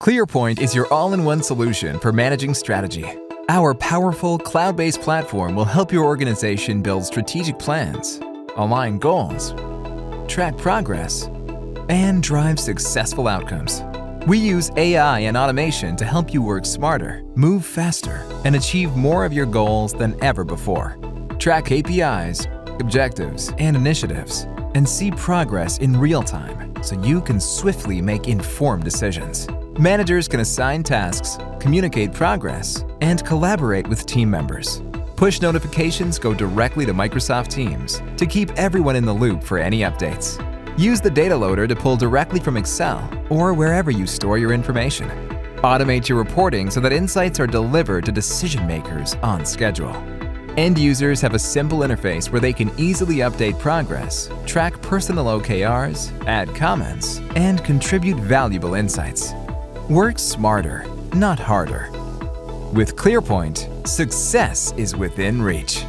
ClearPoint is your all-in-one solution for managing strategy. Our powerful, cloud-based platform will help your organization build strategic plans, align goals, track progress, and drive successful outcomes. We use AI and automation to help you work smarter, move faster, and achieve more of your goals than ever before. Track KPIs, objectives, and initiatives, and see progress in real time so you can swiftly make informed decisions. Managers can assign tasks, communicate progress, and collaborate with team members. Push notifications go directly to Microsoft Teams to keep everyone in the loop for any updates. Use the data loader to pull directly from Excel or wherever you store your information. Automate your reporting so that insights are delivered to decision makers on schedule. End users have a simple interface where they can easily update progress, track personal OKRs, add comments, and contribute valuable insights. Work smarter, not harder. With ClearPoint, success is within reach.